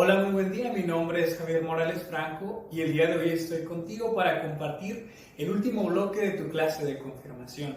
Hola, muy buen día. Mi nombre es Javier Morales Franco y el día de hoy estoy contigo para compartir el último bloque de tu clase de confirmación.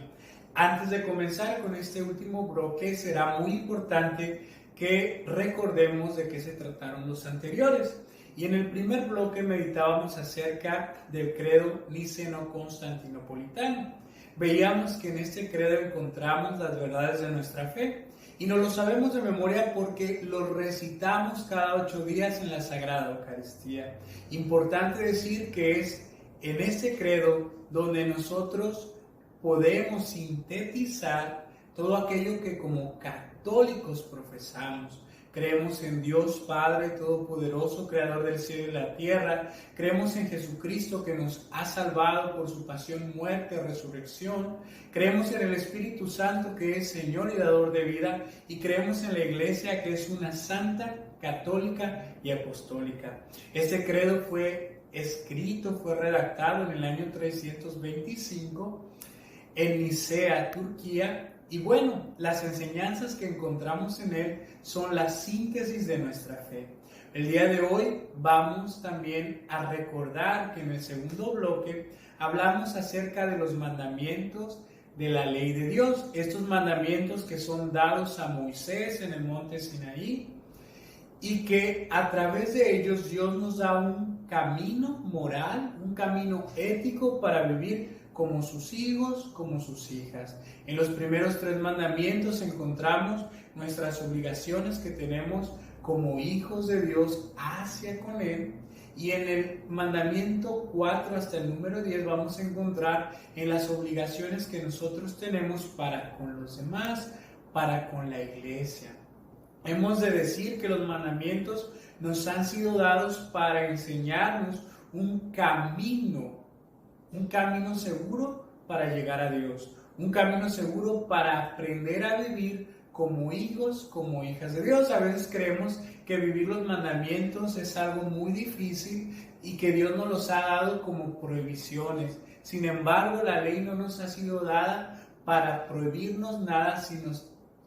Antes de comenzar con este último bloque, será muy importante que recordemos de qué se trataron los anteriores. Y en el primer bloque meditábamos acerca del credo niceno-constantinopolitano. Veíamos que en este credo encontramos las verdades de nuestra fe. Y no lo sabemos de memoria porque lo recitamos cada 8 días en la Sagrada Eucaristía. Importante decir que es en este credo donde nosotros podemos sintetizar todo aquello que como católicos profesamos. Creemos en Dios Padre Todopoderoso, Creador del cielo y la tierra. Creemos en Jesucristo que nos ha salvado por su pasión, muerte, resurrección. Creemos en el Espíritu Santo que es Señor y dador de vida. Y creemos en la Iglesia que es una santa, católica y apostólica. Este credo fue escrito, fue redactado en el año 325 en Nicea, Turquía. Y bueno, las enseñanzas que encontramos en él son la síntesis de nuestra fe. El día de hoy vamos también a recordar que en el segundo bloque hablamos acerca de los mandamientos de la ley de Dios. Estos mandamientos que son dados a Moisés en el monte Sinaí y que a través de ellos Dios nos da un camino moral, un camino ético para vivir como sus hijos, como sus hijas. En los primeros 3 mandamientos encontramos nuestras obligaciones que tenemos como hijos de Dios hacia con Él. Y en el mandamiento 4 hasta el número 10 vamos a encontrar en las obligaciones que nosotros tenemos para con los demás, para con la iglesia. Hemos de decir que los mandamientos nos han sido dados para enseñarnos un camino seguro para llegar a Dios, un camino seguro para aprender a vivir como hijos, como hijas de Dios. A veces creemos que vivir los mandamientos es algo muy difícil y que Dios nos los ha dado como prohibiciones. Sin embargo, la ley no nos ha sido dada para prohibirnos nada, sino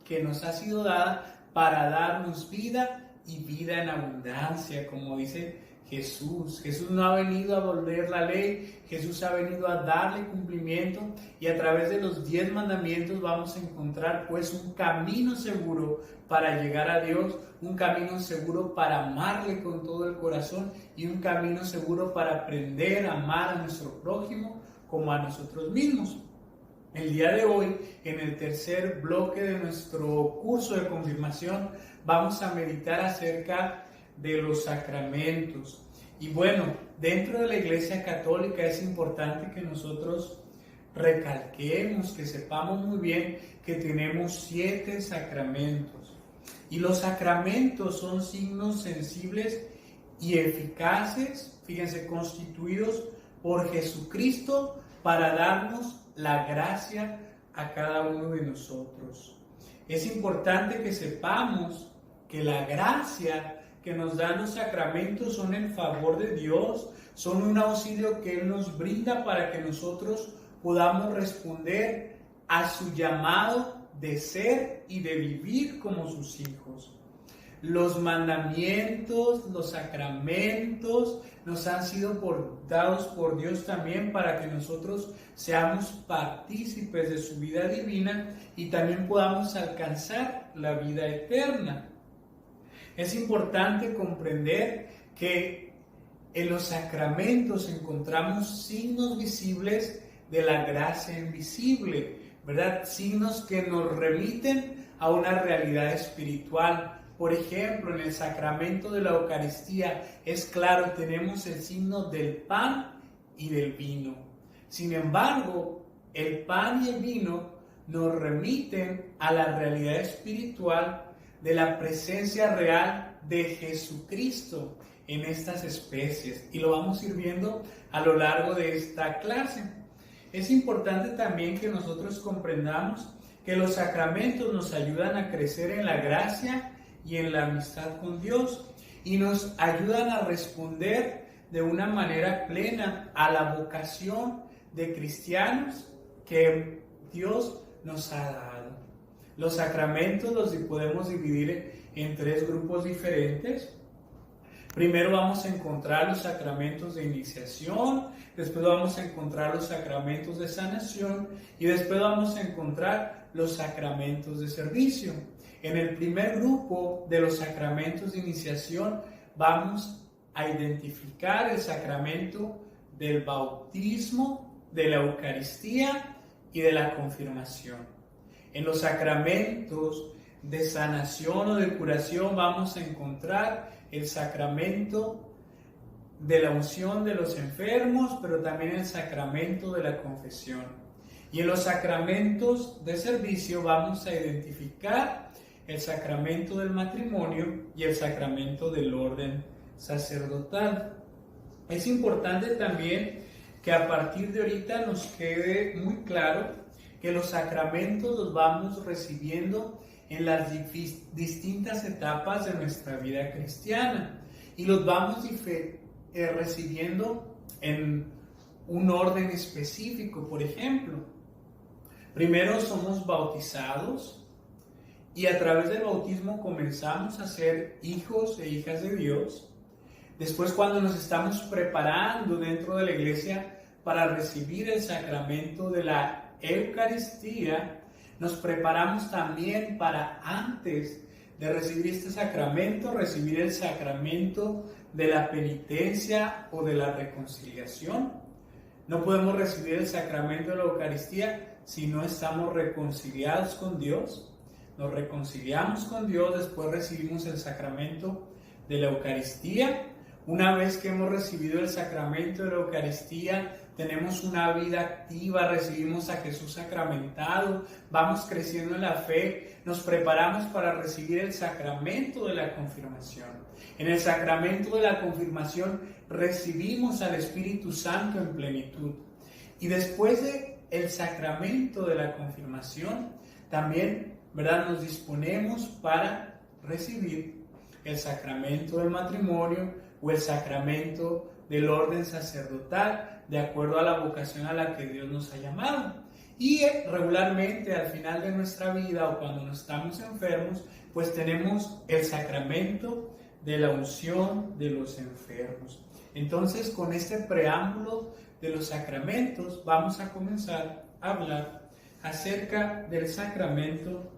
que nos ha sido dada para darnos vida y vida en abundancia, como dice Jesús. Jesús no ha venido a abolir la ley, Jesús ha venido a darle cumplimiento, y a través de los 10 mandamientos vamos a encontrar pues un camino seguro para llegar a Dios, un camino seguro para amarle con todo el corazón y un camino seguro para aprender a amar a nuestro prójimo como a nosotros mismos. El día de hoy, en el tercer bloque de nuestro curso de confirmación, vamos a meditar acerca de los sacramentos. Y bueno, dentro de la Iglesia Católica es importante que nosotros recalquemos, que sepamos muy bien que tenemos 7 sacramentos. Y los sacramentos son signos sensibles y eficaces, fíjense, constituidos por Jesucristo para darnos la gracia a cada uno de nosotros. Es importante que sepamos que la gracia que nos dan los sacramentos son el favor de Dios, son un auxilio que Él nos brinda para que nosotros podamos responder a su llamado de ser y de vivir como sus hijos. Los mandamientos, los sacramentos nos han sido dados por Dios también para que nosotros seamos partícipes de su vida divina y también podamos alcanzar la vida eterna. Es importante comprender que en los sacramentos encontramos signos visibles de la gracia invisible, ¿verdad? Signos que nos remiten a una realidad espiritual. Por ejemplo, en el sacramento de la Eucaristía es claro, tenemos el signo del pan y del vino. Sin embargo, el pan y el vino nos remiten a la realidad espiritual de la presencia real de Jesucristo en estas especies. Y lo vamos a ir viendo a lo largo de esta clase. Es importante también que nosotros comprendamos que los sacramentos nos ayudan a crecer en la gracia y en la amistad con Dios y nos ayudan a responder de una manera plena a la vocación de cristianos que Dios nos ha dado. Los sacramentos los podemos dividir en 3 grupos diferentes. Primero vamos a encontrar los sacramentos de iniciación, después vamos a encontrar los sacramentos de sanación y después vamos a encontrar los sacramentos de servicio. En el primer grupo de los sacramentos de iniciación vamos a identificar el sacramento del bautismo, de la Eucaristía y de la confirmación. En los sacramentos de sanación o de curación vamos a encontrar el sacramento de la unción de los enfermos, pero también el sacramento de la confesión. Y en los sacramentos de servicio vamos a identificar el sacramento del matrimonio y el sacramento del orden sacerdotal. Es importante también que a partir de ahorita nos quede muy claro que los sacramentos los vamos recibiendo en las distintas etapas de nuestra vida cristiana y los vamos recibiendo en un orden específico. Por ejemplo, primero somos bautizados y a través del bautismo comenzamos a ser hijos e hijas de Dios. Después, cuando nos estamos preparando dentro de la iglesia para recibir el sacramento de la Eucaristía, nos preparamos también para, antes de recibir este sacramento, recibir el sacramento de la penitencia o de la reconciliación. No podemos recibir el sacramento de la Eucaristía si no estamos reconciliados con Dios. Nos reconciliamos con Dios, después recibimos el sacramento de la Eucaristía. Una vez que hemos recibido el sacramento de la Eucaristía, tenemos una vida activa, recibimos a Jesús sacramentado, vamos creciendo en la fe, nos preparamos para recibir el sacramento de la confirmación. En el sacramento de la confirmación recibimos al Espíritu Santo en plenitud. Y después del sacramento de la confirmación, también, ¿verdad?, nos disponemos para recibir el sacramento del matrimonio o el sacramento del orden sacerdotal, de acuerdo a la vocación a la que Dios nos ha llamado. Y regularmente al final de nuestra vida o cuando nos estamos enfermos, pues tenemos el sacramento de la unción de los enfermos. Entonces, con este preámbulo de los sacramentos, vamos a comenzar a hablar acerca del sacramento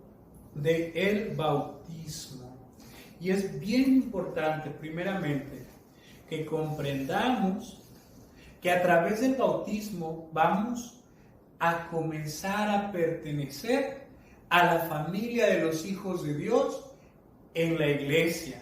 del bautismo. Y es bien importante, primeramente, que comprendamos que a través del bautismo vamos a comenzar a pertenecer a la familia de los hijos de Dios en la iglesia.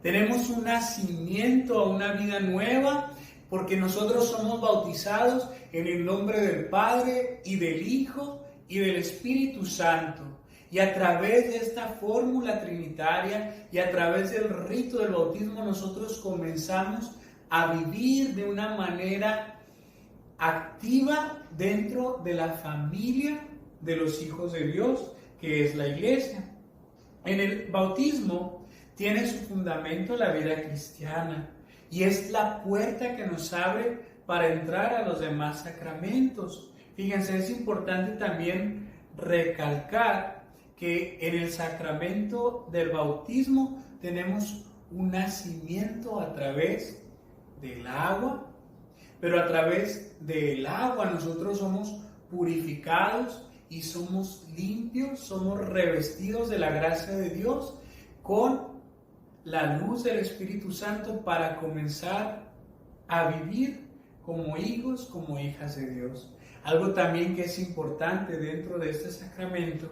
Tenemos un nacimiento a una vida nueva porque nosotros somos bautizados en el nombre del Padre y del Hijo y del Espíritu Santo. Y a través de esta fórmula trinitaria y a través del rito del bautismo nosotros comenzamos a vivir de una manera activa dentro de la familia de los hijos de Dios, que es la iglesia. En el bautismo tiene su fundamento la vida cristiana y es la puerta que nos abre para entrar a los demás sacramentos. Fíjense, es importante también recalcar que en el sacramento del bautismo tenemos un nacimiento a través del agua, pero a través del agua nosotros somos purificados y somos limpios, somos revestidos de la gracia de Dios con la luz del Espíritu Santo para comenzar a vivir como hijos, como hijas de Dios. Algo también que es importante dentro de este sacramento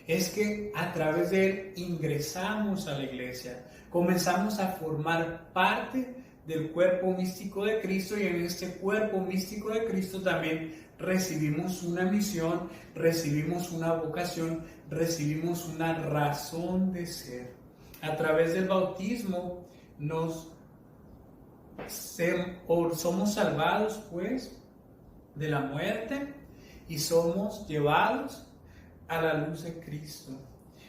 es que a través de él ingresamos a la iglesia, comenzamos a formar parte del cuerpo místico de Cristo y en este cuerpo místico de Cristo también recibimos una misión, recibimos una vocación, recibimos una razón de ser. A través del bautismo somos salvados pues de la muerte y somos llevados a la luz de Cristo.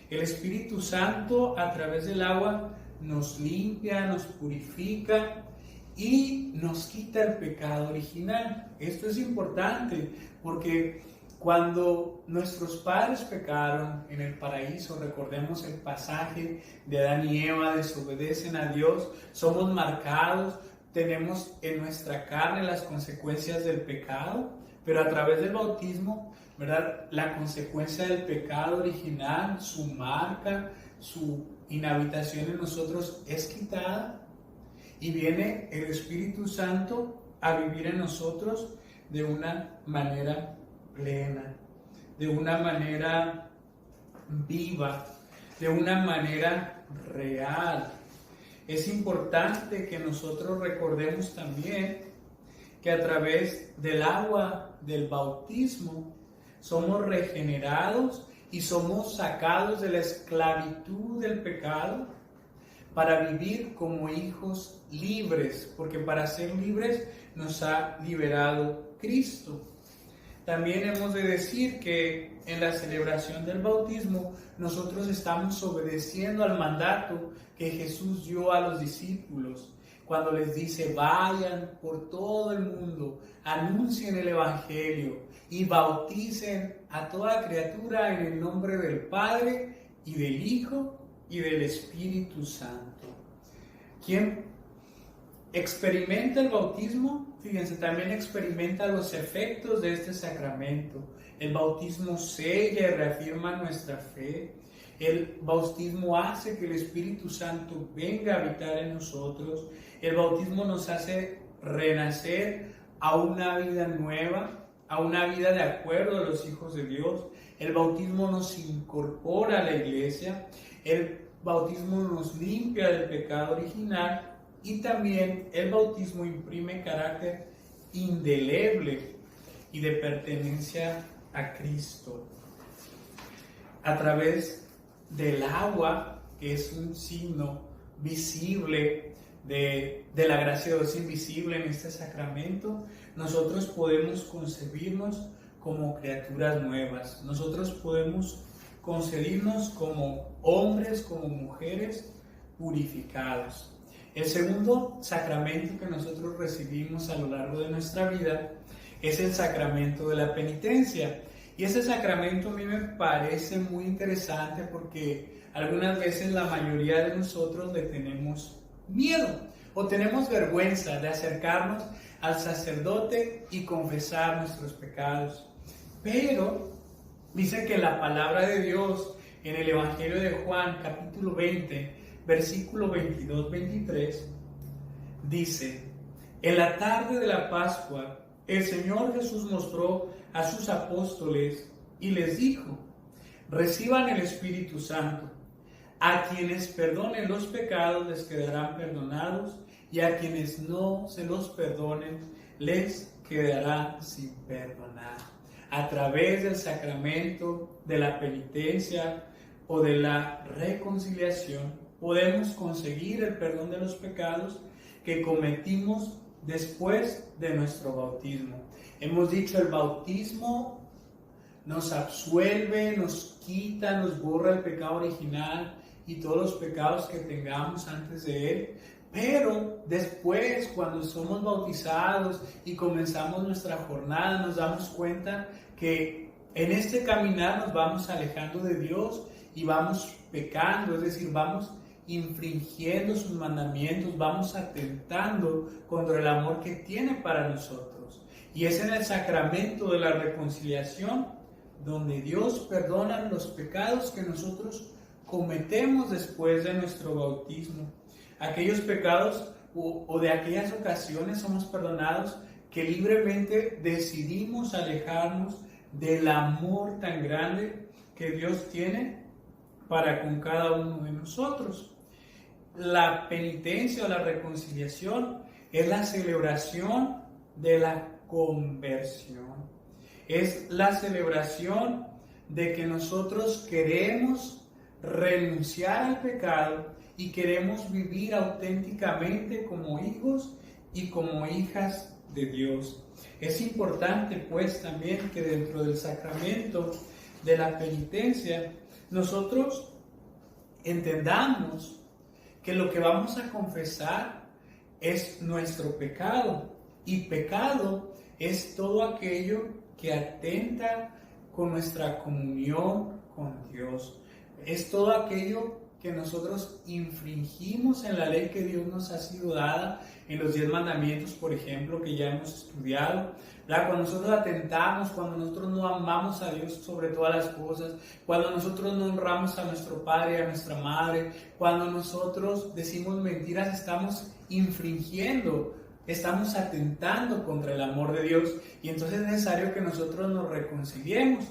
El Espíritu Santo a través del agua nos limpia, nos purifica y nos quita el pecado original. Esto es importante porque Cuando nuestros padres pecaron en el paraíso, recordemos el pasaje de Adán y Eva, desobedecen a Dios, somos marcados, tenemos en nuestra carne las consecuencias del pecado, pero a través del bautismo, ¿verdad? La consecuencia del pecado original, su marca, su inhabitación en nosotros es quitada y viene el Espíritu Santo a vivir en nosotros de una manera plena, de una manera viva, de una manera real. Es importante que nosotros recordemos también que a través del agua del bautismo somos regenerados y somos sacados de la esclavitud del pecado para vivir como hijos libres, porque para ser libres nos ha liberado Cristo. También hemos de decir que en la celebración del bautismo nosotros estamos obedeciendo al mandato que Jesús dio a los discípulos cuando les dice: vayan por todo el mundo, anuncien el Evangelio y bauticen a toda criatura en el nombre del Padre y del Hijo y del Espíritu Santo. ¿Quién experimenta el bautismo? Fíjense, también experimenta los efectos de este sacramento. El bautismo sella y reafirma nuestra fe. El bautismo hace que el Espíritu Santo venga a habitar en nosotros. El bautismo nos hace renacer a una vida nueva, a una vida de acuerdo a los hijos de Dios. El bautismo nos incorpora a la iglesia. El bautismo nos limpia del pecado original. Y también el bautismo imprime carácter indeleble y de pertenencia a Cristo. A través del agua, que es un signo visible de la gracia de Dios invisible en este sacramento, nosotros podemos concebirnos como criaturas nuevas. Nosotros podemos concebirnos como hombres, como mujeres purificados. El segundo sacramento que nosotros recibimos a lo largo de nuestra vida es el sacramento de la penitencia. Y ese sacramento a mí me parece muy interesante porque algunas veces la mayoría de nosotros le tenemos miedo o tenemos vergüenza de acercarnos al sacerdote y confesar nuestros pecados. Pero dice que la palabra de Dios en el Evangelio de Juan, capítulo 20, versículo 22-23, dice: en la tarde de la Pascua, el Señor Jesús mostró a sus apóstoles y les dijo: reciban el Espíritu Santo. A quienes perdonen los pecados les quedarán perdonados, y a quienes no se los perdonen les quedará sin perdonar. A través del sacramento de la penitencia o de la reconciliación, podemos conseguir el perdón de los pecados que cometimos después de nuestro bautismo. Hemos dicho, el bautismo nos absuelve, nos quita, nos borra el pecado original y todos los pecados que tengamos antes de él. Pero después, cuando somos bautizados y comenzamos nuestra jornada, nos damos cuenta que en este caminar nos vamos alejando de Dios y vamos pecando, es decir, vamos infringiendo sus mandamientos, vamos atentando contra el amor que tiene para nosotros. Y es en el sacramento de la reconciliación donde Dios perdona los pecados que nosotros cometemos después de nuestro bautismo. Aquellos pecados o de aquellas ocasiones somos perdonados que libremente decidimos alejarnos del amor tan grande que Dios tiene para con cada uno de nosotros. La penitencia o la reconciliación es la celebración de la conversión. Es la celebración de que nosotros queremos renunciar al pecado y queremos vivir auténticamente como hijos y como hijas de Dios. Es importante pues también que dentro del sacramento de la penitencia nosotros entendamos que lo que vamos a confesar es nuestro pecado, y pecado es todo aquello que atenta con nuestra comunión con Dios. Es todo aquello que nosotros infringimos en la ley que Dios nos ha sido dada, en los 10 mandamientos, por ejemplo, que ya hemos estudiado, ¿verdad? Cuando nosotros atentamos, cuando nosotros no amamos a Dios sobre todas las cosas, cuando nosotros no honramos a nuestro padre y a nuestra madre, cuando nosotros decimos mentiras, estamos infringiendo, estamos atentando contra el amor de Dios, y entonces es necesario que nosotros nos reconciliemos.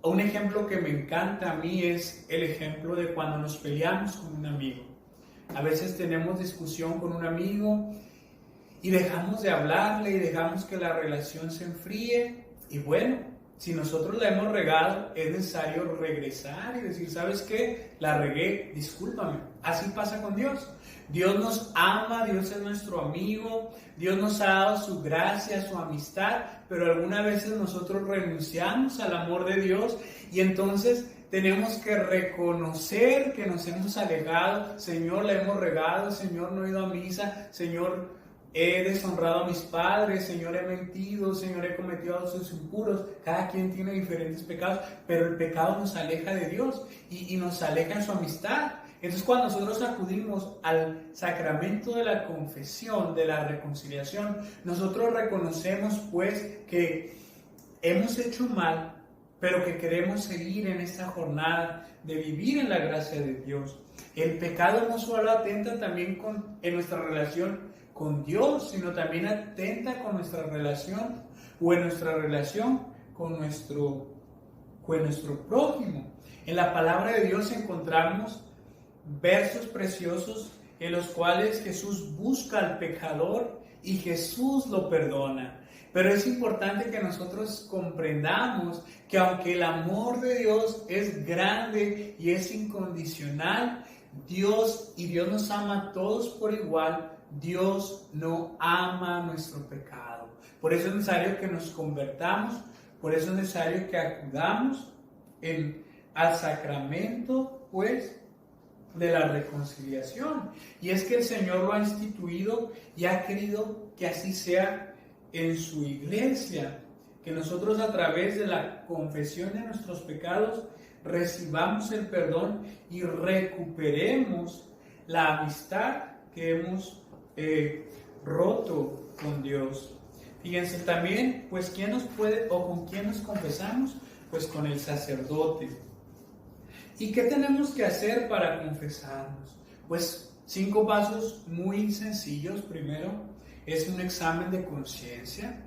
Un ejemplo que me encanta a mí es el ejemplo de cuando nos peleamos con un amigo. A veces tenemos discusión con un amigo y dejamos de hablarle y dejamos que la relación se enfríe. Y bueno, si nosotros la hemos regado, es necesario regresar y decir, ¿sabes qué? La regué, discúlpame. Así pasa con Dios. Dios nos ama, Dios es nuestro amigo, Dios nos ha dado su gracia, su amistad, pero algunas veces nosotros renunciamos al amor de Dios y entonces tenemos que reconocer que nos hemos alejado. Señor, la hemos regado, Señor, no he ido a misa, Señor, he deshonrado a mis padres, Señor, he mentido, Señor, he cometido actos impuros. Cada quien tiene diferentes pecados, pero el pecado nos aleja de Dios y nos aleja en su amistad. Entonces, cuando nosotros acudimos al sacramento de la confesión, de la reconciliación, nosotros reconocemos pues que hemos hecho mal, pero que queremos seguir en esta jornada de vivir en la gracia de Dios. El pecado no solo atenta también en nuestra relación con Dios, sino también atenta con nuestra relación o en nuestra relación con nuestro prójimo. En la palabra de Dios encontramos versos preciosos en los cuales Jesús busca al pecador y Jesús lo perdona. Pero es importante que nosotros comprendamos que aunque el amor de Dios es grande y es incondicional, Dios nos ama a todos por igual, Dios no ama nuestro pecado. Por eso es necesario que nos convertamos, por eso es necesario que acudamos al sacramento, pues, de la reconciliación. Y es que el Señor lo ha instituido y ha querido que así sea en su iglesia, que nosotros a través de la confesión de nuestros pecados recibamos el perdón y recuperemos la amistad que hemos roto con Dios. Fíjense también, pues, ¿quién nos puede o con quién nos confesamos? Pues con el sacerdote. ¿Y qué tenemos que hacer para confesarnos? Pues 5 pasos muy sencillos. Primero, es un examen de conciencia.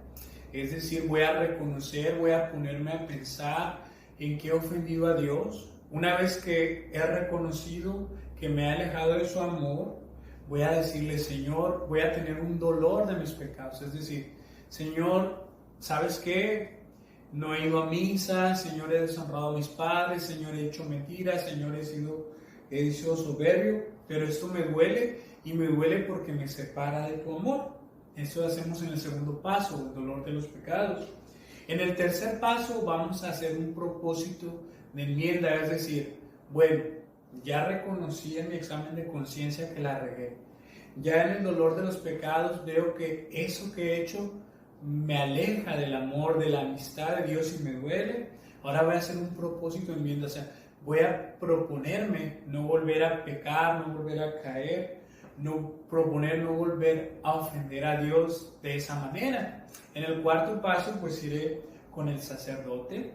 Es decir, voy a reconocer, voy a ponerme a pensar en qué he ofendido a Dios. Una vez que he reconocido que me he alejado de su amor, voy a decirle, Señor, voy a tener un dolor de mis pecados. Es decir, Señor, ¿sabes qué? No he ido a misa, Señor, he deshonrado a mis padres, Señor, he hecho mentiras, Señor, he sido soberbio, pero esto me duele y me duele porque me separa de tu amor. Eso hacemos en el segundo paso, el dolor de los pecados. En el tercer paso vamos a hacer un propósito de enmienda, es decir, bueno, ya reconocí en mi examen de conciencia que la regué. Ya en el dolor de los pecados veo que eso que he hecho me aleja del amor, de la amistad de Dios y me duele. Ahora voy a hacer un propósito de enmienda, o sea, voy a proponerme no volver a pecar, no volver a caer, no volver a ofender a Dios de esa manera. En el cuarto paso, pues iré con el sacerdote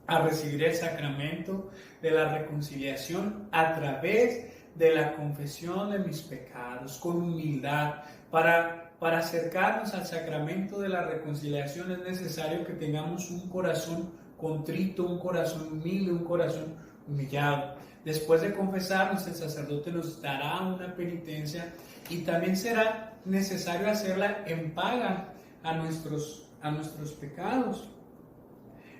a recibir el sacramento de la reconciliación a través de la confesión de mis pecados, con humildad. Para acercarnos al sacramento de la reconciliación es necesario que tengamos un corazón contrito, un corazón humilde, un corazón humillado. Después de confesarnos, el sacerdote nos dará una penitencia y también será necesario hacerla en paga a nuestros pecados.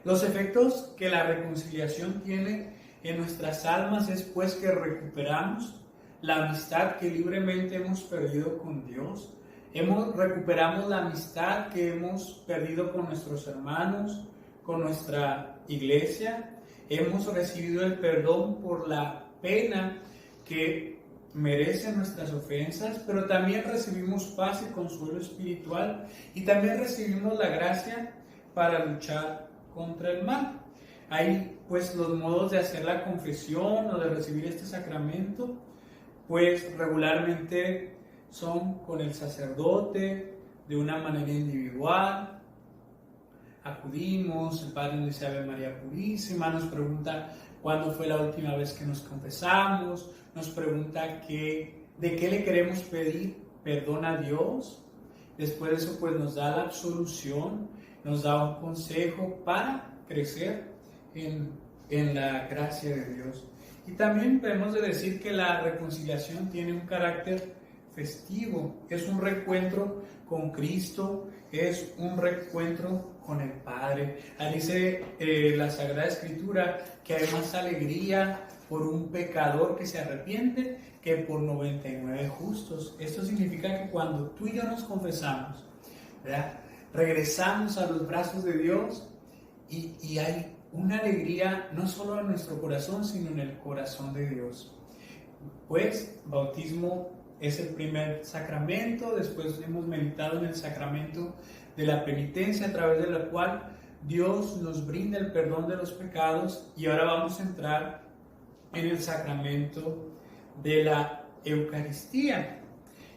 Los efectos que la reconciliación tiene en nuestras almas es pues que recuperamos la amistad que libremente hemos perdido con Dios. Recuperamos la amistad que hemos perdido con nuestros hermanos, con nuestra iglesia. Hemos recibido el perdón por la pena que merecen nuestras ofensas, pero también recibimos paz y consuelo espiritual y también recibimos la gracia para luchar contra el mal. Hay pues los modos de hacer la confesión o de recibir este sacramento, pues regularmente son con el sacerdote, de una manera individual. Acudimos, el Padre nos dice Ave María Purísima, nos pregunta cuándo fue la última vez que nos confesamos, nos pregunta de qué le queremos pedir perdón a Dios. Después de eso pues nos da la absolución, nos da un consejo para crecer en la gracia de Dios. Y también podemos decir que la reconciliación tiene un carácter festivo, es un reencuentro con Cristo, es un reencuentro con el Padre. Ahí dice la Sagrada Escritura que hay más alegría por un pecador que se arrepiente que por 99 justos. Esto significa que cuando tú y yo nos confesamos, ¿verdad?, regresamos a los brazos de Dios y hay una alegría no solo en nuestro corazón, sino en el corazón de Dios. Pues bautismo es el primer sacramento, después hemos meditado en el sacramento de la penitencia, a través de la cual Dios nos brinda el perdón de los pecados, y ahora vamos a entrar en el sacramento de la Eucaristía.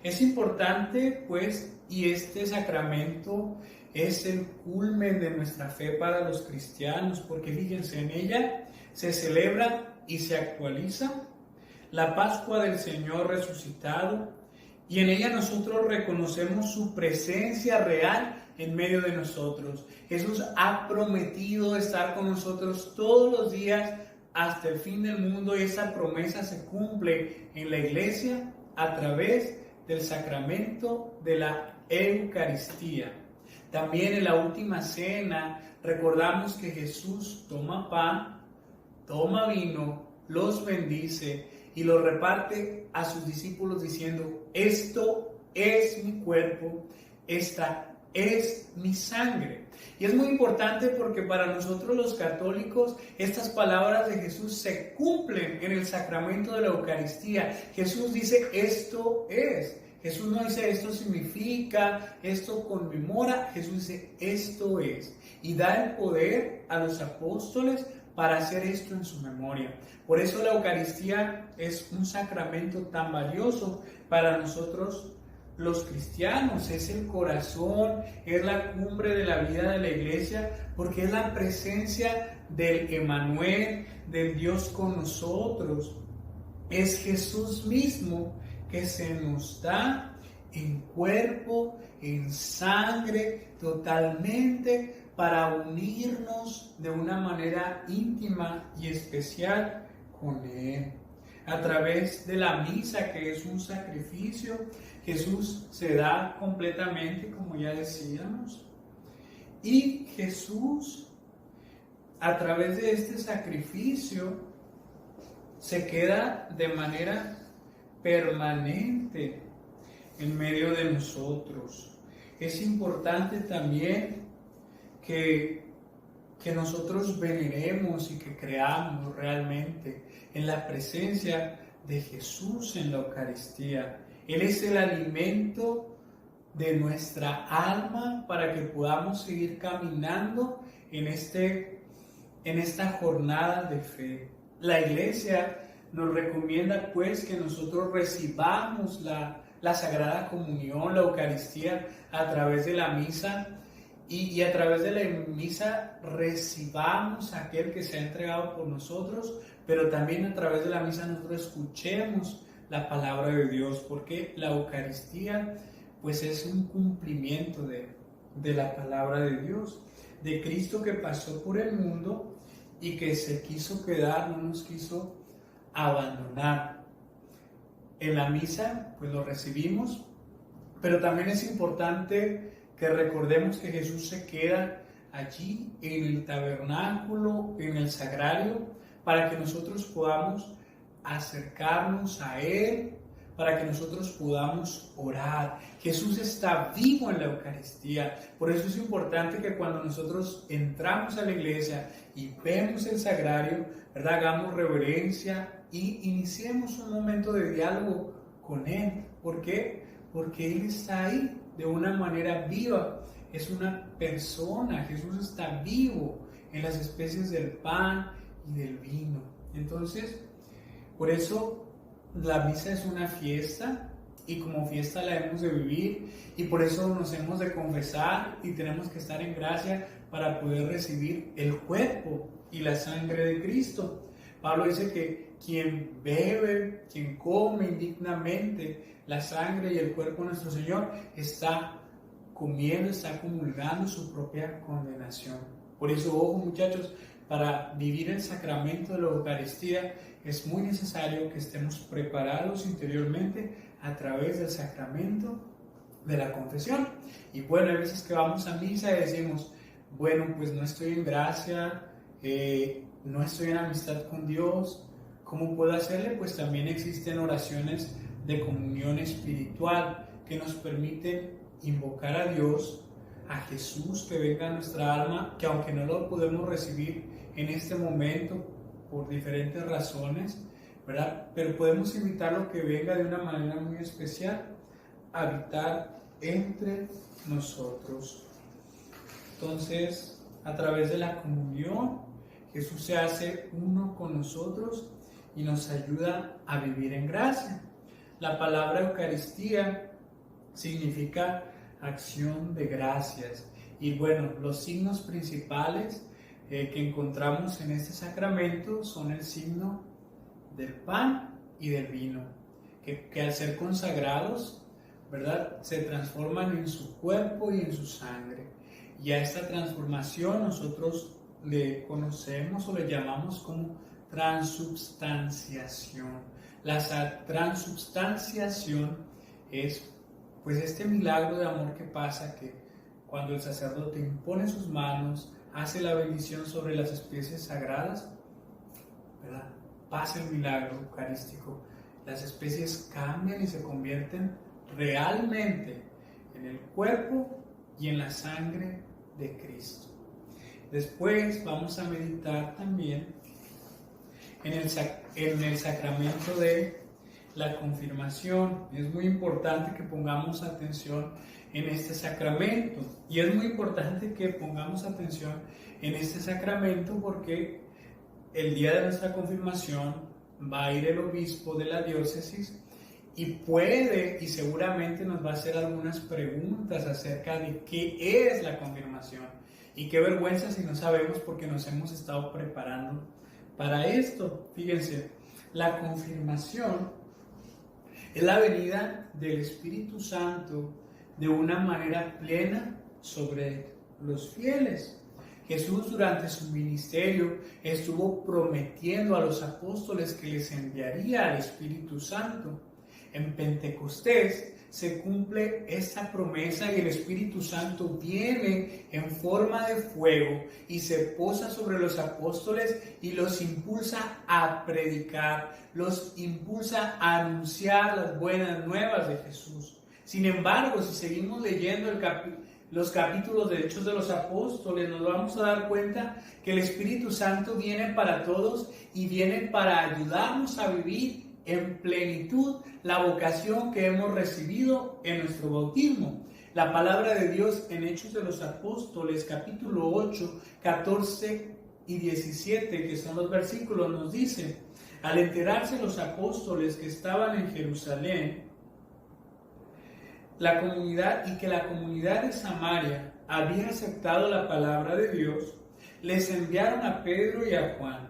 Es importante, pues, y este sacramento es el culmen de nuestra fe para los cristianos, porque fíjense, en ella se celebra y se actualiza la Pascua del Señor resucitado, y en ella nosotros reconocemos su presencia real en medio de nosotros. Jesús ha prometido estar con nosotros todos los días hasta el fin del mundo, y esa promesa se cumple en la Iglesia a través del sacramento de la Eucaristía. También en la última cena recordamos que Jesús toma pan, toma vino, los bendice y los reparte a sus discípulos diciendo: esto es mi cuerpo, esta es mi sangre. Y es muy importante porque para nosotros los católicos estas palabras de Jesús se cumplen en el sacramento de la Eucaristía. Jesús dice: esto es. Jesús no dice esto significa, esto conmemora. Jesús dice: esto es. Y da el poder a los apóstoles para hacer esto en su memoria. Por eso la Eucaristía es un sacramento tan valioso para nosotros los cristianos. Es el corazón, es la cumbre de la vida de la Iglesia, porque es la presencia del Emmanuel, del Dios con nosotros. Es Jesús mismo que se nos da en cuerpo, en sangre, totalmente, para unirnos de una manera íntima y especial con Él. A través de la misa, que es un sacrificio, Jesús se da completamente, como ya decíamos. Y Jesús, a través de este sacrificio, se queda de manera permanente en medio de nosotros. Es importante también que nosotros veneremos y que creamos realmente en la presencia de Jesús en la Eucaristía. Él es el alimento de nuestra alma para que podamos seguir caminando en esta jornada de fe. La Iglesia nos recomienda pues que nosotros recibamos la Sagrada Comunión, la Eucaristía, a través de la misa, y a través de la misa recibamos a aquel que se ha entregado por nosotros, pero también a través de la misa nosotros escuchemos la palabra de Dios, porque la Eucaristía pues es un cumplimiento de la palabra de Dios, de Cristo que pasó por el mundo y que se quiso quedar, no nos quiso abandonar. En la misa pues lo recibimos, pero también es importante que recordemos que Jesús se queda allí en el tabernáculo, en el sagrario, para que nosotros podamos acercarnos a Él, para que nosotros podamos orar. Jesús está vivo en la Eucaristía. Por eso es importante que cuando nosotros entramos a la iglesia y vemos el sagrario, ¿verdad?, hagamos reverencia y iniciemos un momento de diálogo con Él. ¿Por qué? Porque Él está ahí de una manera viva es una persona. Jesús está vivo en las especies del pan y del vino. Entonces, por eso la misa es una fiesta y como fiesta la hemos de vivir y por eso nos hemos de confesar y tenemos que estar en gracia para poder recibir el cuerpo y la sangre de Cristo. Pablo dice que quien bebe, quien come indignamente la sangre y el cuerpo de nuestro Señor está comiendo, está comulgando su propia condenación. Por eso, ojo muchachos, para vivir el sacramento de la Eucaristía es muy necesario que estemos preparados interiormente a través del sacramento de la confesión. Y bueno, hay veces que vamos a misa y decimos, bueno, pues no estoy en gracia, no estoy en amistad con Dios. ¿Cómo puedo hacerle? Pues también existen oraciones de comunión espiritual que nos permiten invocar a Dios, a Jesús que venga a nuestra alma, que aunque no lo podemos recibir en este momento por diferentes razones, ¿verdad? Pero podemos invitarlo que venga de una manera muy especial a habitar entre nosotros. Entonces, a través de la comunión, Jesús se hace uno con nosotros y nos ayuda a vivir en gracia. La palabra Eucaristía significa acción de gracias. Y bueno, los signos principales que encontramos en este sacramento son el signo del pan y del vino, que al ser consagrados, ¿verdad?, se transforman en su cuerpo y en su sangre. Y a esta transformación nosotros le conocemos o le llamamos como transubstanciación. La transubstanciación es pues este milagro de amor que pasa, que cuando el sacerdote impone sus manos, hace la bendición sobre las especies sagradas, ¿verdad?, pasa el milagro eucarístico. Las especies cambian y se convierten realmente en el cuerpo y en la sangre de Cristo. Después vamos a meditar también en el sacramento de la confirmación. Es muy importante que pongamos atención en este sacramento y es muy importante que pongamos atención en este sacramento porque el día de nuestra confirmación va a ir el obispo de la diócesis y puede y seguramente nos va a hacer algunas preguntas acerca de qué es la confirmación. Y qué vergüenza si no sabemos porque nos hemos estado preparando para esto. Fíjense, la confirmación es la venida del Espíritu Santo de una manera plena sobre los fieles. Jesús durante su ministerio estuvo prometiendo a los apóstoles que les enviaría al Espíritu Santo. En Pentecostés se cumple esta promesa y el Espíritu Santo viene en forma de fuego y se posa sobre los apóstoles y los impulsa a predicar, los impulsa a anunciar las buenas nuevas de Jesús. Sin embargo, si seguimos leyendo los capítulos de Hechos de los Apóstoles, nos vamos a dar cuenta que el Espíritu Santo viene para todos y viene para ayudarnos a vivir en plenitud la vocación que hemos recibido en nuestro bautismo. La palabra de Dios en Hechos de los Apóstoles, capítulo 8, 14 y 17, que son los versículos, nos dice: al enterarse los apóstoles que estaban en Jerusalén, la comunidad de Samaria había aceptado la palabra de Dios, les enviaron a Pedro y a Juan.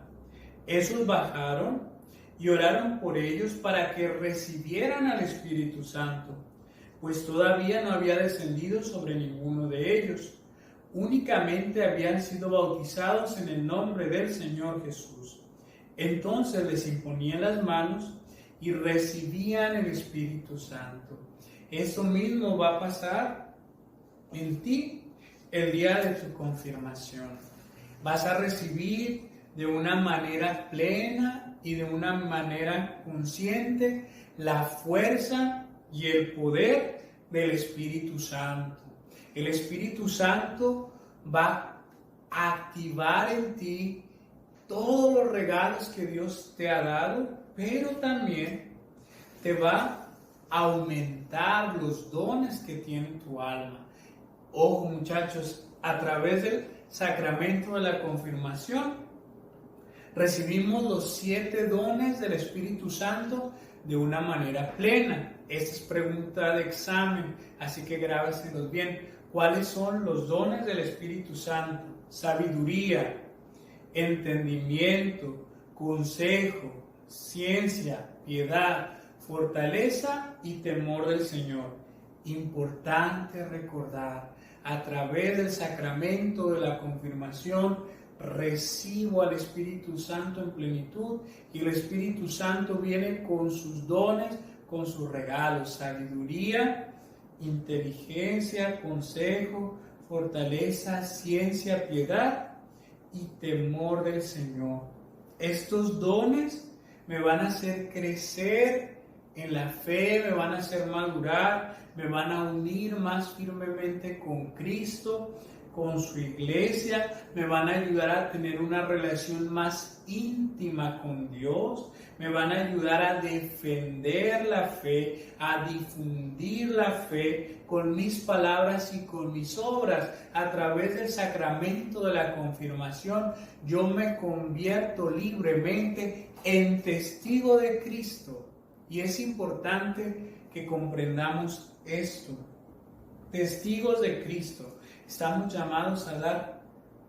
Esos bajaron y oraron por ellos para que recibieran al Espíritu Santo, pues todavía no había descendido sobre ninguno de ellos. Únicamente habían sido bautizados en el nombre del Señor Jesús. Entonces les imponían las manos y recibían el Espíritu Santo. Esto mismo va a pasar en ti el día de tu confirmación. Vas a recibir de una manera plena y de una manera consciente la fuerza y el poder del Espíritu Santo. El Espíritu Santo va a activar en ti todos los regalos que Dios te ha dado, pero también te va a aumentar los dones que tiene tu alma. Ojo muchachos, a través del sacramento de la confirmación recibimos los 7 dones del Espíritu Santo de una manera plena. Esta es pregunta de examen, así que grábaselos bien. ¿Cuáles son los dones del Espíritu Santo? Sabiduría, entendimiento, consejo, ciencia, piedad, fortaleza y temor del Señor. Importante recordar, a través del sacramento de la confirmación recibo al Espíritu Santo en plenitud y el Espíritu Santo viene con sus dones, con sus regalos, sabiduría, inteligencia, consejo, fortaleza, ciencia, piedad y temor del Señor. Estos dones me van a hacer crecer en la fe, me van a hacer madurar, me van a unir más firmemente con Cristo, con su iglesia, me van a ayudar a tener una relación más íntima con Dios, me van a ayudar a defender la fe, a difundir la fe con mis palabras y con mis obras. A través del sacramento de la confirmación, yo me convierto libremente en testigo de Cristo. Y es importante que comprendamos esto. Testigos de Cristo. Estamos llamados a dar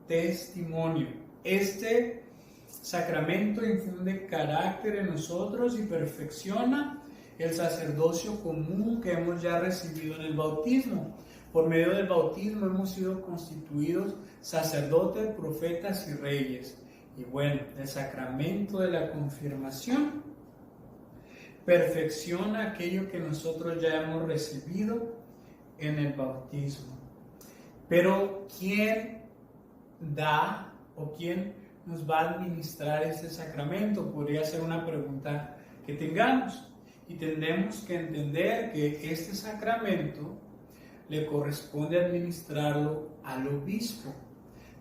testimonio. Este sacramento infunde carácter en nosotros y perfecciona el sacerdocio común que hemos ya recibido en el bautismo. Por medio del bautismo hemos sido constituidos sacerdotes, profetas y reyes. Y bueno, el sacramento de la confirmación perfecciona aquello que nosotros ya hemos recibido en el bautismo. Pero ¿quién da o quién nos va a administrar este sacramento? Podría ser una pregunta que tengamos. Y tenemos que entender que este sacramento le corresponde administrarlo al obispo.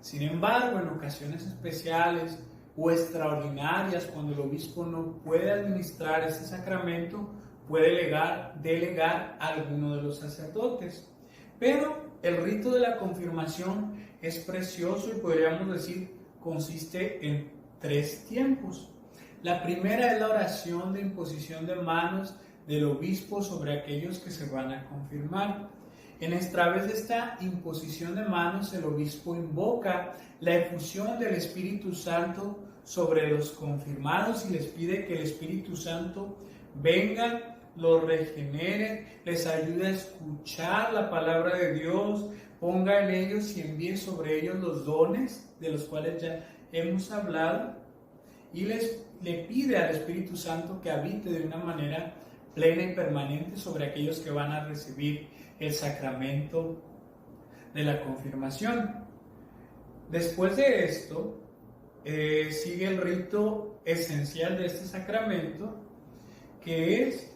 Sin embargo, en ocasiones especiales o extraordinarias, cuando el obispo no puede administrar este sacramento, puede delegar a alguno de los sacerdotes. Pero el rito de la confirmación es precioso y podríamos decir consiste en 3 tiempos. La primera es la oración de imposición de manos del obispo sobre aquellos que se van a confirmar. A través de esta imposición de manos, el obispo invoca la efusión del Espíritu Santo sobre los confirmados y les pide que el Espíritu Santo venga, los regenere, les ayude a escuchar la palabra de Dios, ponga en ellos y envíe sobre ellos los dones de los cuales ya hemos hablado y le pide al Espíritu Santo que habite de una manera plena y permanente sobre aquellos que van a recibir el sacramento de la confirmación. Después de esto, sigue el rito esencial de este sacramento, que es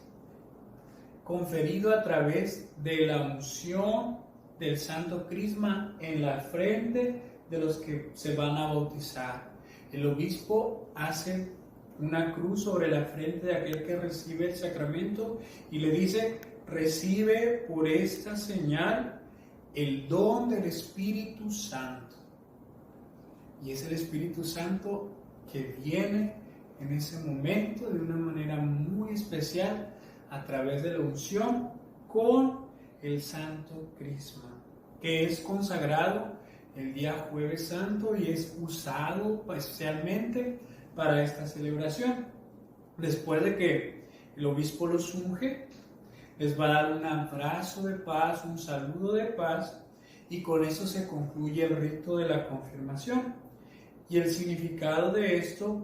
conferido a través de la unción del Santo Crisma en la frente de los que se van a bautizar. El obispo hace una cruz sobre la frente de aquel que recibe el sacramento y le dice: recibe por esta señal el don del Espíritu Santo. Y es el Espíritu Santo que viene en ese momento de una manera muy especial a través de la unción con el Santo Crisma, que es consagrado el día Jueves Santo y es usado especialmente para esta celebración. Después de que el obispo los unge, les va a dar un abrazo de paz, un saludo de paz, y con eso se concluye el rito de la confirmación. Y el significado de esto,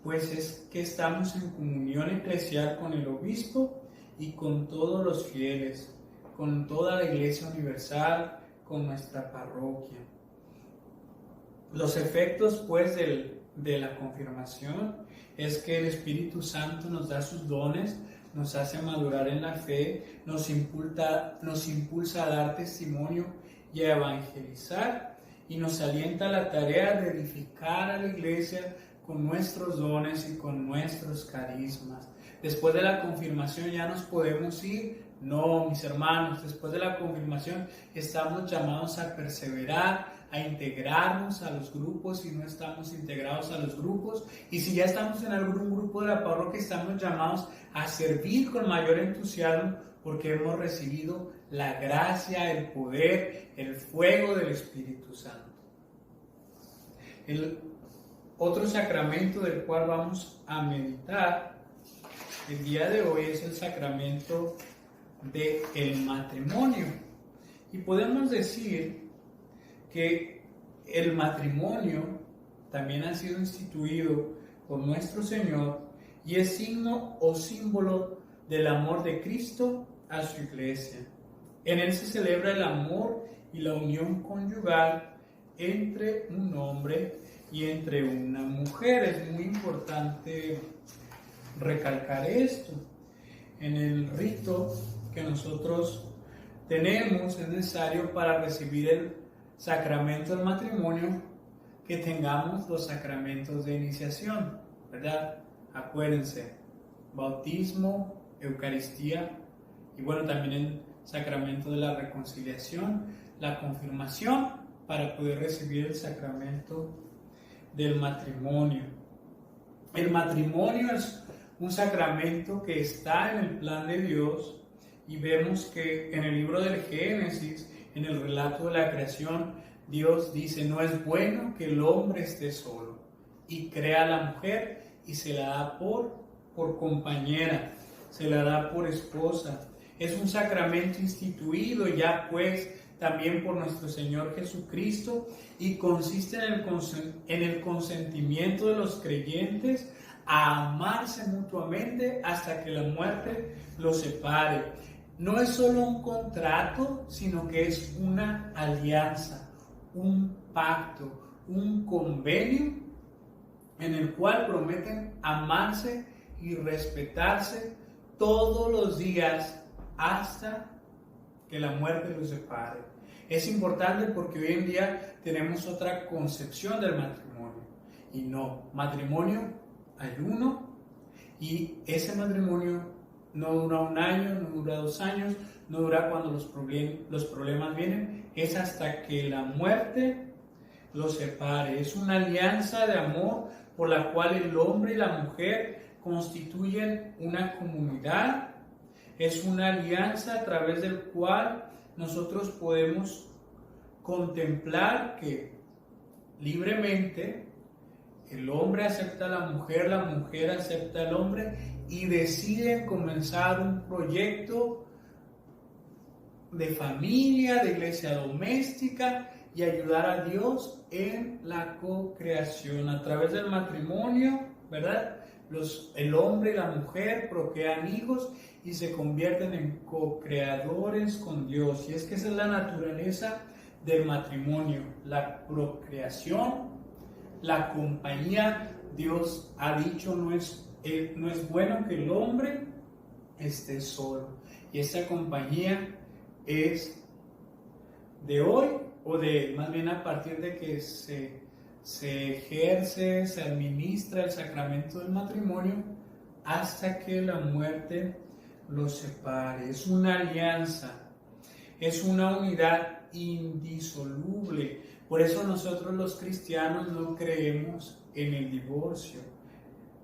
pues, es que estamos en comunión eclesial con el obispo y con todos los fieles, con toda la Iglesia Universal, con nuestra parroquia. Los efectos, pues, de la confirmación es que el Espíritu Santo nos da sus dones, nos hace madurar en la fe, nos impulsa a dar testimonio y a evangelizar, y nos alienta a la tarea de edificar a la Iglesia con nuestros dones y con nuestros carismas. Después de la confirmación ya nos podemos ir No, mis hermanos, después de la confirmación estamos llamados a perseverar, a integrarnos a los grupos si no estamos integrados a los grupos. Y si ya estamos en algún grupo de la parroquia, estamos llamados a servir con mayor entusiasmo porque hemos recibido la gracia, el poder, el fuego del Espíritu Santo. El otro sacramento del cual vamos a meditar el día de hoy es el sacramento del matrimonio. Y podemos decir que el matrimonio también ha sido instituido por nuestro Señor y es signo o símbolo del amor de Cristo a su iglesia. En él se celebra el amor y la unión conyugal entre un hombre y entre una mujer. Es muy importante recalcar esto. En el rito que nosotros tenemos es necesario para recibir el sacramento del matrimonio que tengamos los sacramentos de iniciación, ¿verdad? Acuérdense, bautismo, Eucaristía y bueno, también el sacramento de la reconciliación, la confirmación para poder recibir el sacramento del matrimonio. El matrimonio es un sacramento que está en el plan de Dios y vemos que en el libro del Génesis, en el relato de la creación, Dios dice: no es bueno que el hombre esté solo, y crea a la mujer y se la da por compañera, se la da por esposa. Es un sacramento instituido ya pues también por nuestro Señor Jesucristo y consiste en el consentimiento de los creyentes a amarse mutuamente hasta que la muerte los separe. No es solo un contrato, sino que es una alianza, un pacto, un convenio en el cual prometen amarse y respetarse todos los días hasta que la muerte los separe. Es importante porque hoy en día tenemos otra concepción del matrimonio. Y no, matrimonio hay uno, y ese matrimonio no dura un año, no dura 2 años, no dura cuando los problemas vienen, es hasta que la muerte los separe. Es una alianza de amor por la cual el hombre y la mujer constituyen una comunidad. Es una alianza a través del cual nosotros podemos contemplar que libremente el hombre acepta a la mujer acepta al hombre y deciden comenzar un proyecto de familia, de iglesia doméstica y ayudar a Dios en la co-creación. A través del matrimonio, ¿verdad? El hombre y la mujer procrean hijos y se convierten en co-creadores con Dios. Y es que esa es la naturaleza del matrimonio, la procreación, la compañía. Dios ha dicho no es bueno que el hombre esté solo. Y esa compañía es de hoy, o de más bien a partir de que se ejerce, se administra el sacramento del matrimonio hasta que la muerte los separe. Es una alianza, es una unidad indisoluble. Por eso nosotros los cristianos no creemos en el divorcio,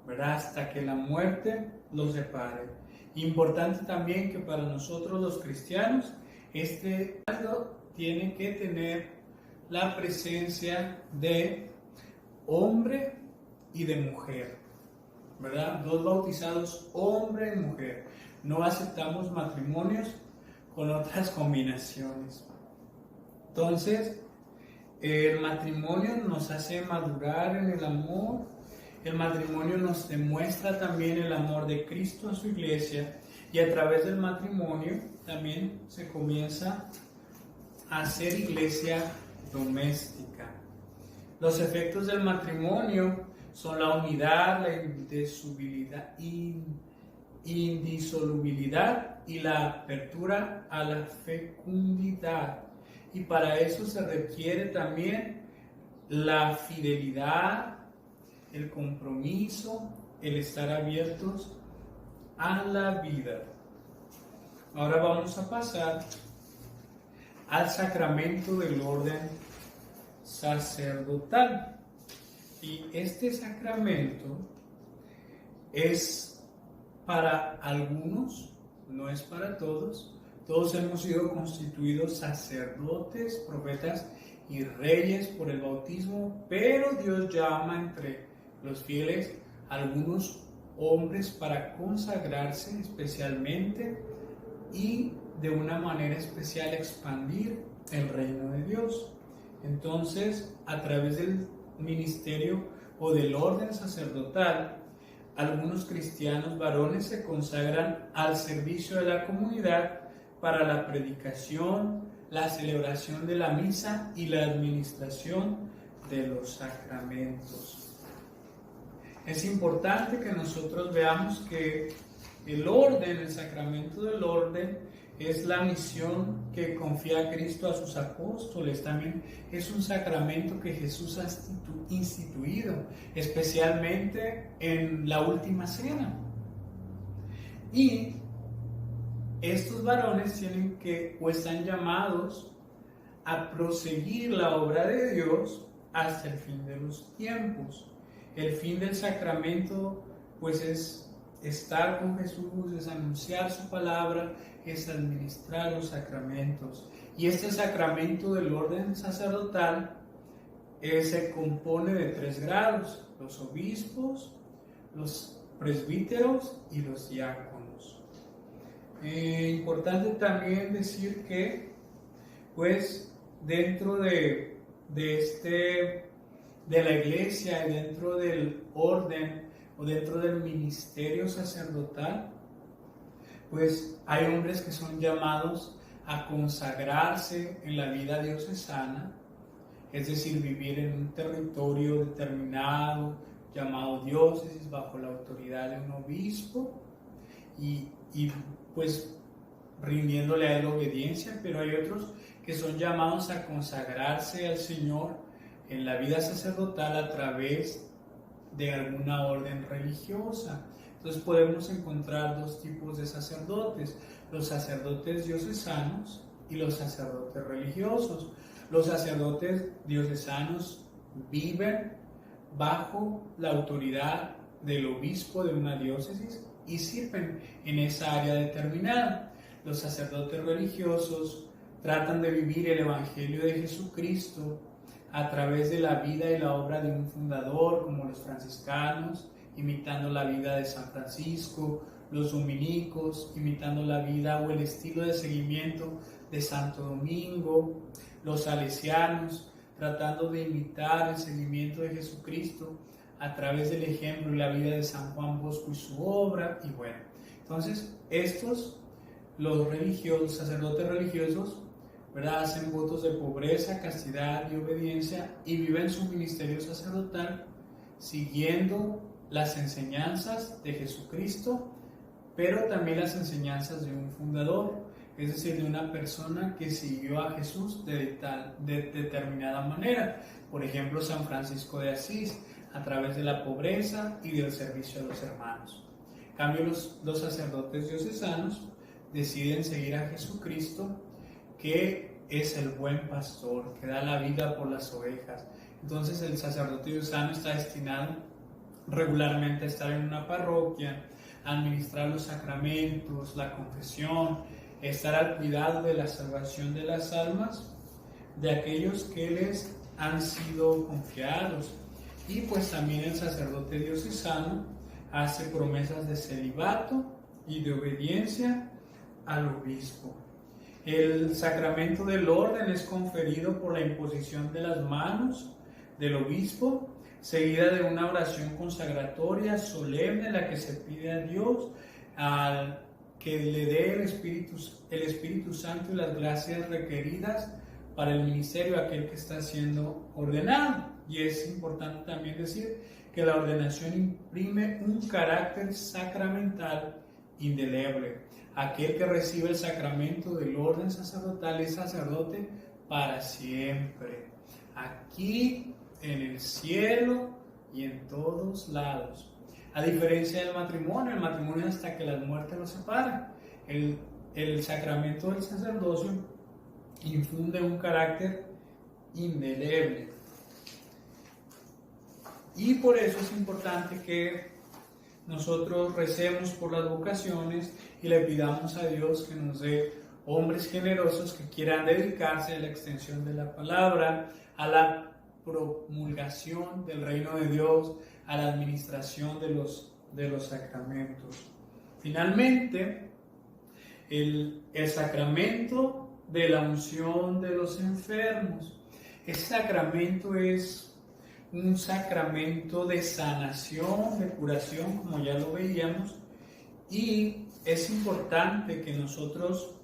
¿verdad? Hasta que la muerte los separe. Importante también que para nosotros los cristianos este acto tiene que tener la presencia de hombre y de mujer, ¿verdad? 2 bautizados, hombre y mujer. No aceptamos matrimonios con otras combinaciones. Entonces, el matrimonio nos hace madurar en el amor. El matrimonio nos demuestra también el amor de Cristo a su iglesia, y a través del matrimonio también se comienza a hacer iglesia doméstica. Los efectos del matrimonio son la unidad, la indisolubilidad y la apertura a la fecundidad. Y para eso se requiere también la fidelidad, el compromiso, el estar abiertos a la vida. ahora vamos a pasar al sacramento del orden sacerdotal. Y este sacramento es para algunos, no es para todos. Todos hemos sido constituidos sacerdotes, profetas y reyes por el bautismo, pero Dios llama entre los fieles a algunos hombres para consagrarse especialmente y de una manera especial expandir el reino de Dios. Entonces, a través del ministerio o del orden sacerdotal, algunos cristianos varones se consagran al servicio de la comunidad para la predicación, la celebración de la misa y la administración de los sacramentos. Es importante que nosotros veamos que el orden, el sacramento del orden, es la misión que confía Cristo a sus apóstoles. También es un sacramento que Jesús ha instituido, especialmente en la última cena. Y estos varones tienen que, o están llamados a proseguir la obra de Dios hasta el fin de los tiempos. El fin del sacramento, pues, es estar con Jesús, es anunciar su palabra, es administrar los sacramentos. Y este sacramento del orden sacerdotal se compone de 3 grados: los obispos, los presbíteros y los diáconos. Importante también decir que, pues, dentro de la iglesia y dentro del orden o dentro del ministerio sacerdotal, pues hay hombres que son llamados a consagrarse en la vida diocesana, es decir, vivir en un territorio determinado llamado diócesis bajo la autoridad de un obispo y pues rindiéndole a él obediencia, pero hay otros que son llamados a consagrarse al Señor en la vida sacerdotal a través de alguna orden religiosa. Entonces podemos encontrar 2 tipos de sacerdotes: los sacerdotes diocesanos y los sacerdotes religiosos. Los sacerdotes diocesanos viven bajo la autoridad del obispo de una diócesis y sirven en esa área determinada. Los sacerdotes religiosos tratan de vivir el Evangelio de Jesucristo a través de la vida y la obra de un fundador, como los franciscanos, imitando la vida de San Francisco; los dominicos, imitando la vida o el estilo de seguimiento de Santo Domingo; los salesianos, tratando de imitar el seguimiento de Jesucristo a través del ejemplo y la vida de San Juan Bosco y su obra. Y bueno, entonces los religiosos, sacerdotes religiosos, ¿verdad?, hacen votos de pobreza, castidad y obediencia y viven su ministerio sacerdotal siguiendo las enseñanzas de Jesucristo, pero también las enseñanzas de un fundador, es decir, de una persona que siguió a Jesús de determinada manera. Por ejemplo, San Francisco de Asís, a través de la pobreza y del servicio a los hermanos. En cambio, los sacerdotes diocesanos deciden seguir a Jesucristo, que es el buen pastor, que da la vida por las ovejas. Entonces el sacerdote diocesano está destinado regularmente a estar en una parroquia, a administrar los sacramentos, la confesión, estar al cuidado de la salvación de las almas de aquellos que les han sido confiados. Y pues también el sacerdote diocesano hace promesas de celibato y de obediencia al obispo. El sacramento del orden es conferido por la imposición de las manos del obispo, seguida de una oración consagratoria solemne en la que se pide a Dios que le dé el Espíritu Santo y las gracias requeridas para el ministerio a aquel que está siendo ordenado. Y es importante también decir que la ordenación imprime un carácter sacramental indeleble. Aquel que recibe el sacramento del orden sacerdotal es sacerdote para siempre, aquí, en el cielo y en todos lados. A diferencia del matrimonio, el matrimonio hasta que la muerte los separa. El el sacramento del sacerdocio infunde un carácter indeleble. Y por eso es importante que nosotros recemos por las vocaciones y le pidamos a Dios que nos dé hombres generosos que quieran dedicarse a la extensión de la palabra, a la promulgación del reino de Dios, a la administración de los sacramentos. Finalmente, el sacramento de la unción de los enfermos. Ese sacramento es un sacramento de sanación, de curación, como ya lo veíamos, y es importante que nosotros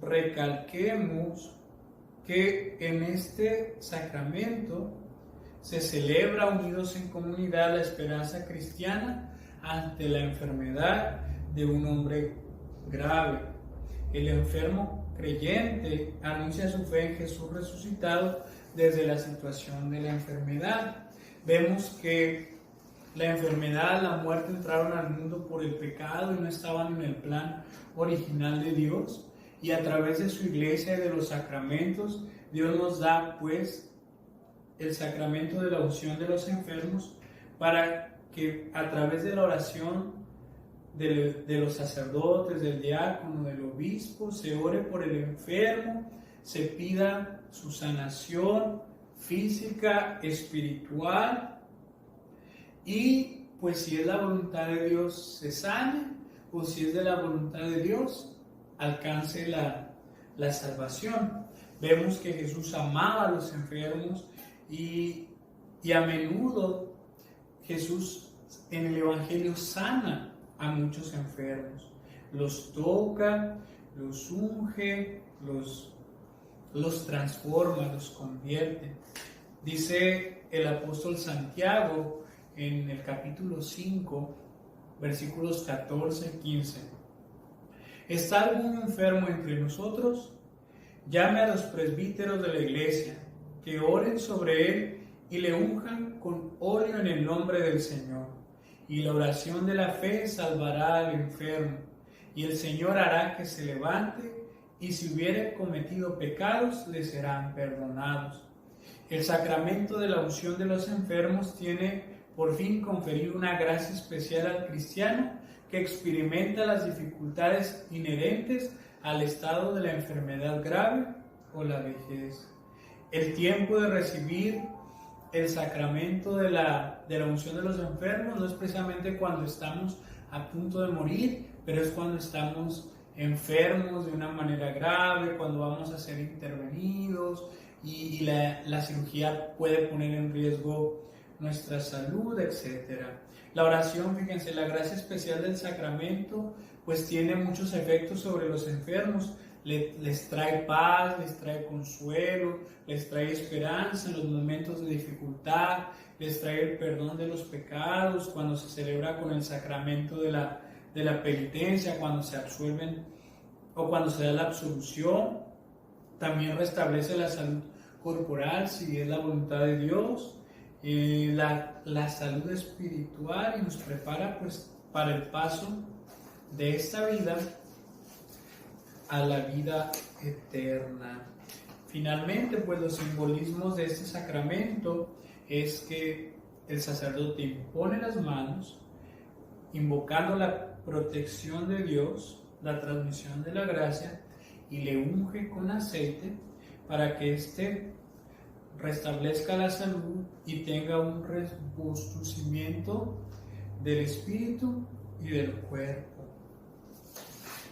recalquemos que en este sacramento se celebra unidos en comunidad la esperanza cristiana ante la enfermedad de un hombre grave. El enfermo creyente anuncia su fe en Jesús resucitado desde la situación de la enfermedad. Vemos que la enfermedad, la muerte entraron al mundo por el pecado y no estaban en el plan original de Dios. Y a través de su iglesia y de los sacramentos, Dios nos da pues el sacramento de la unción de los enfermos para que a través de la oración de los sacerdotes, del diácono, del obispo, se ore por el enfermo, se pida su sanación física, espiritual, y pues si es la voluntad de Dios se sane, o si es de la voluntad de Dios alcance la salvación. Vemos que Jesús amaba a los enfermos y a menudo Jesús en el Evangelio sana a muchos enfermos, los toca, los unge, los transforma, los convierte. Dice el apóstol Santiago en el capítulo 5, versículos 14 y 15. ¿Está algún enfermo entre nosotros? Llame a los presbíteros de la iglesia, que oren sobre él y le unjan con óleo en el nombre del Señor. Y la oración de la fe salvará al enfermo, y el Señor hará que se levante, y si hubiere cometido pecados, le serán perdonados. El sacramento de la unción de los enfermos tiene por fin conferir una gracia especial al cristiano que experimenta las dificultades inherentes al estado de la enfermedad grave o la vejez. El tiempo de recibir el sacramento de la unción de los enfermos no es precisamente cuando estamos a punto de morir, pero es cuando estamos enfermos de una manera grave, cuando vamos a ser intervenidos y la cirugía puede poner en riesgo nuestra salud, etc. La oración, fíjense, la gracia especial del sacramento pues tiene muchos efectos sobre los enfermos. Les trae paz, les trae consuelo, les trae esperanza en los momentos de dificultad, les trae el perdón de los pecados cuando se celebra con el sacramento de la penitencia, cuando se absuelven o cuando se da la absolución. También restablece la salud corporal si es la voluntad de Dios, la salud espiritual, y nos prepara pues para el paso de esta vida a la vida eterna. Finalmente, pues los simbolismos de este sacramento es que el sacerdote impone las manos, invocando la protección de Dios, la transmisión de la gracia, y le unge con aceite para que éste restablezca la salud y tenga un robustecimiento del espíritu y del cuerpo.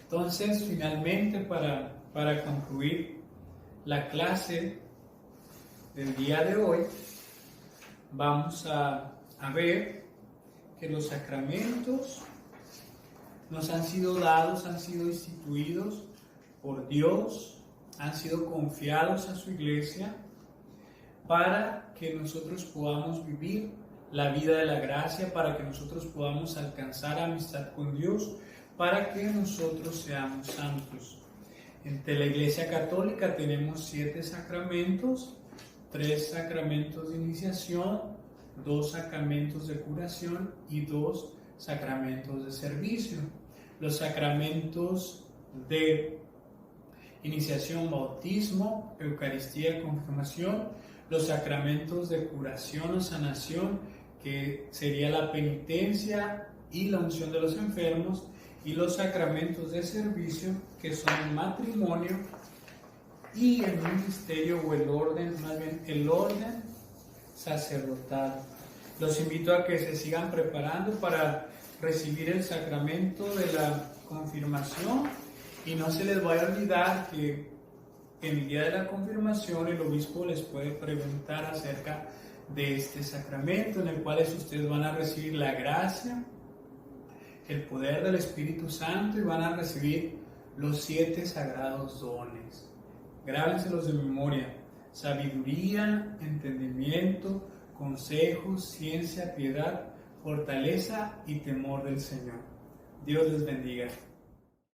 Entonces, finalmente, para concluir la clase del día de hoy, vamos a ver que los sacramentos nos han sido dados, han sido instituidos por Dios, han sido confiados a su iglesia para que nosotros podamos vivir la vida de la gracia, para que nosotros podamos alcanzar amistad con Dios, para que nosotros seamos santos. Entre la Iglesia Católica tenemos 7 sacramentos, 3 sacramentos de iniciación, 2 sacramentos de curación y 2 sacramentos de servicio. Los sacramentos de iniciación, bautismo, Eucaristía, confirmación, los sacramentos de curación o sanación, que sería la penitencia y la unción de los enfermos, y los sacramentos de servicio, que son el matrimonio y el ministerio o el orden, más bien el orden sacerdotal. Los invito a que se sigan preparando para recibir el sacramento de la confirmación, y no se les vaya a olvidar que en el día de la confirmación el obispo les puede preguntar acerca de este sacramento, en el cual ustedes van a recibir la gracia, el poder del Espíritu Santo, y van a recibir los 7 sagrados dones. Grábenselos de memoria: sabiduría, entendimiento, consejo, ciencia, piedad, fortaleza y temor del Señor. Dios les bendiga.